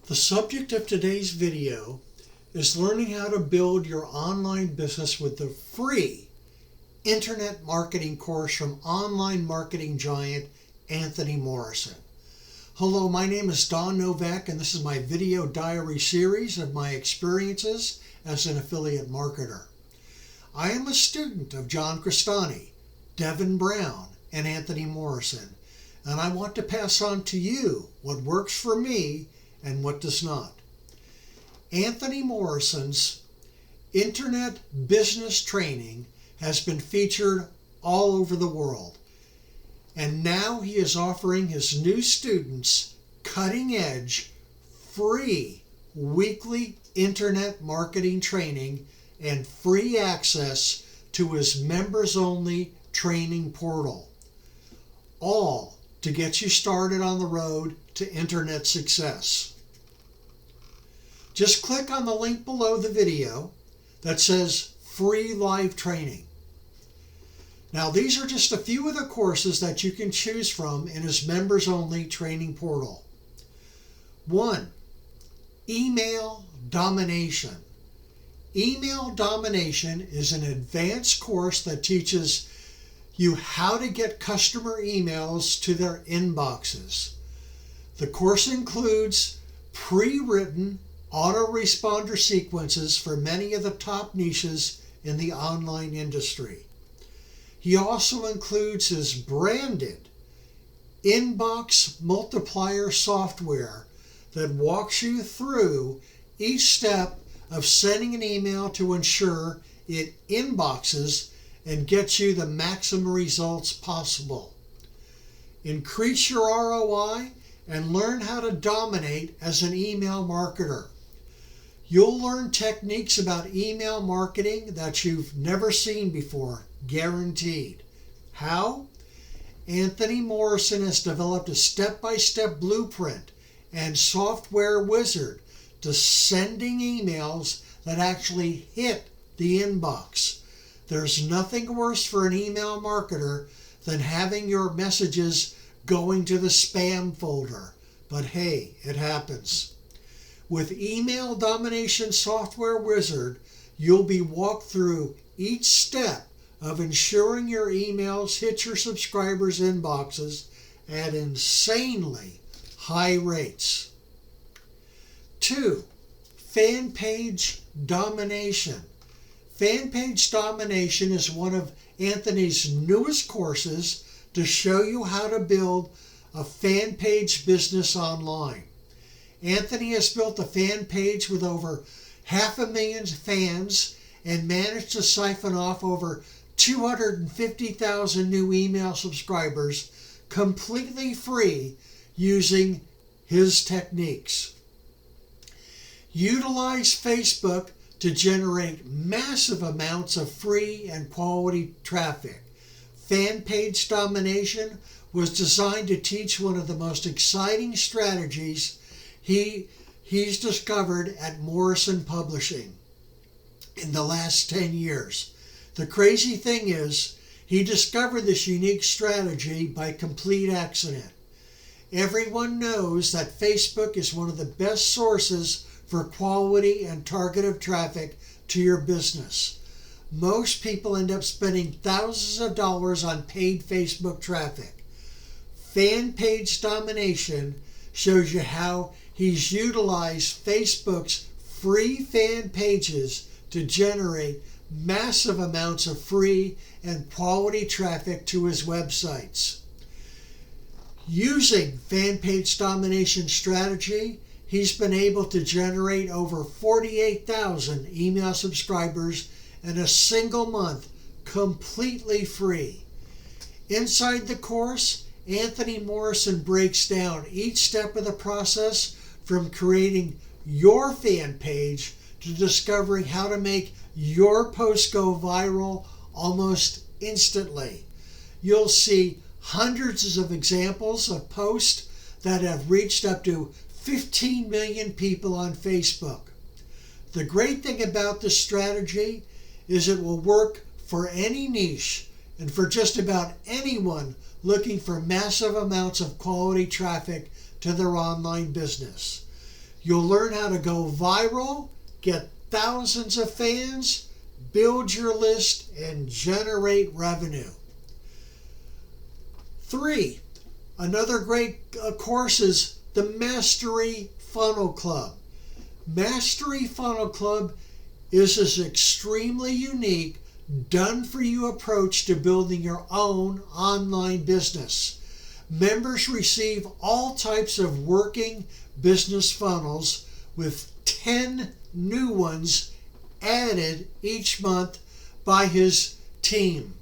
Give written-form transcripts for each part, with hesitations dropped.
The subject of today's video is learning how to build your online business with the free internet marketing course from online marketing giant Anthony Morrison. Hello, my name is Don Novak, and this is my video diary series of my experiences as an affiliate marketer. I am a student of John Crestani, Devin Brown, and Anthony Morrison, and I want to pass on to you what works for me and what does not. Anthony Morrison's internet business training has been featured all over the world, and now he is offering his new students cutting-edge, free weekly internet marketing training and free access to his members-only training portal, all to get you started on the road to internet success. Just click on the link below the video that says free live training. Now, these are just a few of the courses that you can choose from in his members only training portal. 1. Email Domination. Email Domination is an advanced course that teaches you how to get customer emails to their inboxes. The course includes pre-written autoresponder sequences for many of the top niches in the online industry. He also includes his branded inbox multiplier software that walks you through each step of sending an email to ensure it inboxes and gets you the maximum results possible. Increase your ROI and learn how to dominate as an email marketer. You'll learn techniques about email marketing that you've never seen before, guaranteed. How? Anthony Morrison has developed a step-by-step blueprint and software wizard to sending emails that actually hit the inbox. There's nothing worse for an email marketer than having your messages going to the spam folder. But hey, it happens. With Email Domination Software Wizard, you'll be walked through each step of ensuring your emails hit your subscribers' inboxes at insanely high rates. 2. Fan Page Domination. Fan Page Domination is one of Anthony's newest courses to show you how to build a fan page business online. Anthony has built a fan page with over 500,000 fans and managed to siphon off over 250,000 new email subscribers completely free using his techniques. Utilize Facebook to generate massive amounts of free and quality traffic. Fan Page Domination was designed to teach one of the most exciting strategies he's discovered at Morrison Publishing in the last 10 years. The crazy thing is, he discovered this unique strategy by complete accident. Everyone knows that Facebook is one of the best sources for quality and targeted traffic to your business. Most people end up spending thousands of dollars on paid Facebook traffic. Fan Page Domination shows you how he's utilized Facebook's free fan pages to generate massive amounts of free and quality traffic to his websites. Using Fan Page Domination strategy, he's been able to generate over 48,000 email subscribers in a single month, completely free. Inside the course, Anthony Morrison breaks down each step of the process from creating your fan page to discovering how to make your post go viral almost instantly. You'll see hundreds of examples of posts that have reached up to 15 million people on Facebook. The great thing about this strategy is it will work for any niche and for just about anyone looking for massive amounts of quality traffic to their online business. You'll learn how to go viral, get thousands of fans, build your list, and generate revenue. 3. Another great course is the Mastery Funnel Club. Mastery Funnel Club is an extremely unique, done-for-you approach to building your own online business. Members receive all types of working business funnels with 10 new ones added each month by his team.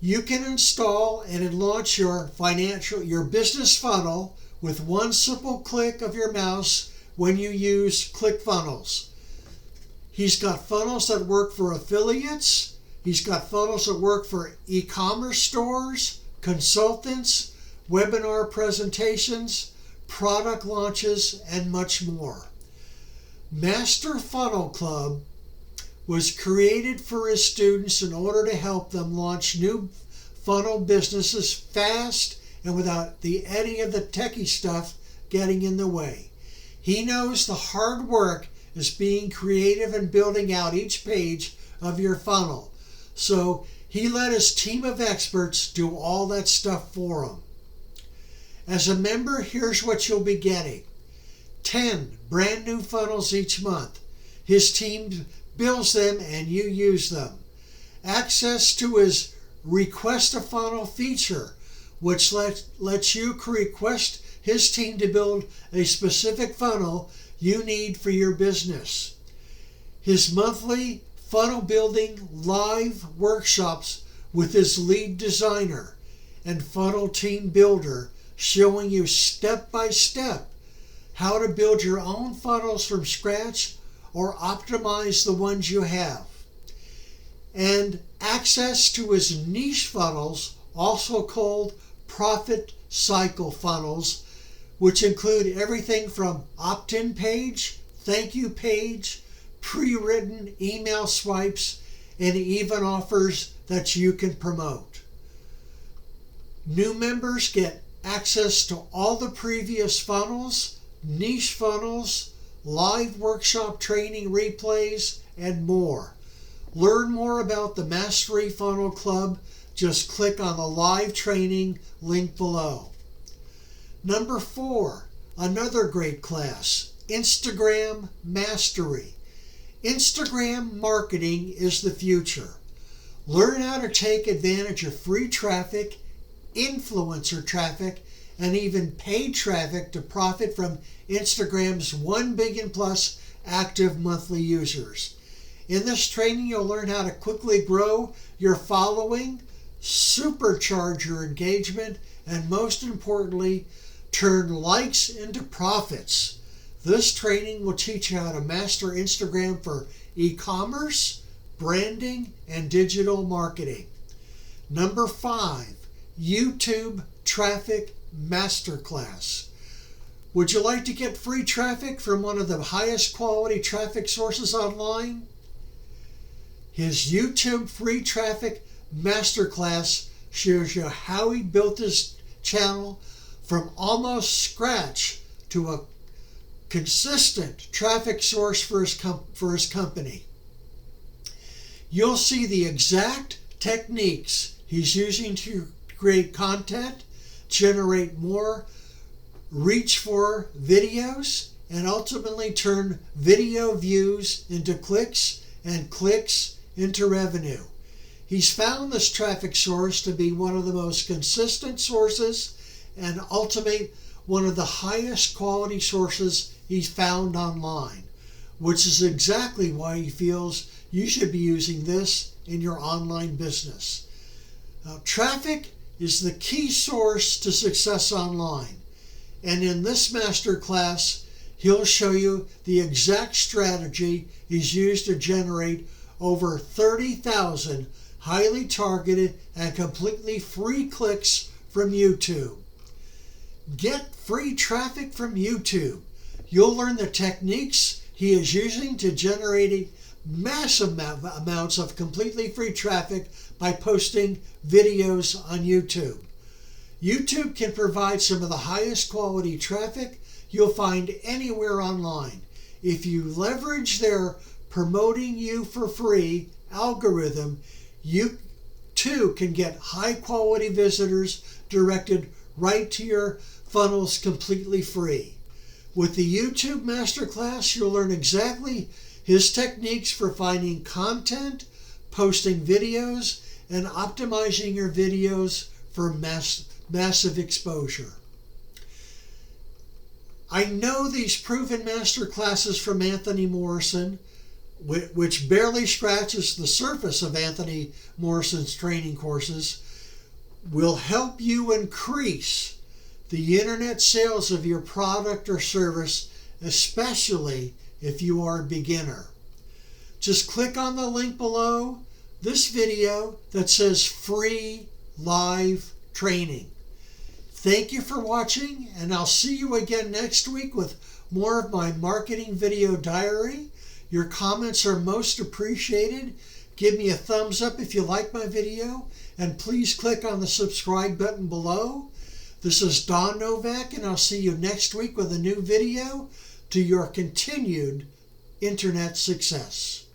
You can install and launch your business funnel with one simple click of your mouse when you use ClickFunnels. He's got funnels that work for affiliates. He's got funnels that work for e-commerce stores, consultants, webinar presentations, product launches, and much more. Master Funnel Club was created for his students in order to help them launch new funnel businesses fast and without any of the techie stuff getting in the way. He knows the hard work is being creative and building out each page of your funnel. So he let his team of experts do all that stuff for him. As a member, here's what you'll be getting. 10 brand new funnels each month. His team builds them and you use them. Access to his Request a Funnel feature, which lets you request his team to build a specific funnel you need for your business. His monthly funnel building live workshops with his lead designer and funnel team builder, showing you step by step how to build your own funnels from scratch or optimize the ones you have. And access to his niche funnels, also called profit cycle funnels, which include everything from opt-in page, thank you page, pre-written email swipes, and even offers that you can promote. New members get access to all the previous funnels, niche funnels, live workshop training replays, and more. Learn more about the Mastery Funnel Club. Just click on the live training link below. Number 4, another great class, Instagram Mastery. Instagram marketing is the future. Learn how to take advantage of free traffic, influencer traffic, and even paid traffic to profit from Instagram's 1 billion plus active monthly users. In this training, you'll learn how to quickly grow your following, supercharge your engagement, and most importantly, turn likes into profits. This training will teach you how to master Instagram for e-commerce, branding, and digital marketing. Number 5, YouTube Traffic Masterclass. Would you like to get free traffic from one of the highest quality traffic sources online? His YouTube Free Traffic Masterclass shows you how he built his channel from almost scratch to a consistent traffic source for his company. You'll see the exact techniques he's using to create content, generate more reach for videos, and ultimately turn video views into clicks and clicks into revenue. He's found this traffic source to be one of the most consistent sources and ultimately one of the highest quality sources he's found online, which is exactly why he feels you should be using this in your online business. Traffic is the key source to success online, and in this masterclass, he'll show you the exact strategy he's used to generate over 30,000 highly targeted and completely free clicks from YouTube. Get free traffic from YouTube. You'll learn the techniques he is using to generate massive amounts of completely free traffic by posting videos on YouTube. YouTube can provide some of the highest quality traffic you'll find anywhere online. If you leverage their promoting you for free algorithm, you too can get high quality visitors directed right to your funnels completely free. With the YouTube Masterclass, you'll learn exactly his techniques for finding content, posting videos, and optimizing your videos for massive exposure. I know these proven masterclasses from Anthony Morrison, which barely scratches the surface of Anthony Morrison's training courses, will help you increase the internet sales of your product or service, especially if you are a beginner. Just click on the link below this video that says free live training. Thank you for watching, and I'll see you again next week with more of my marketing video diary. Your comments are most appreciated. Give me a thumbs up if you like my video, and please click on the subscribe button below. This is Don Novak, and I'll see you next week with a new video to your continued internet success.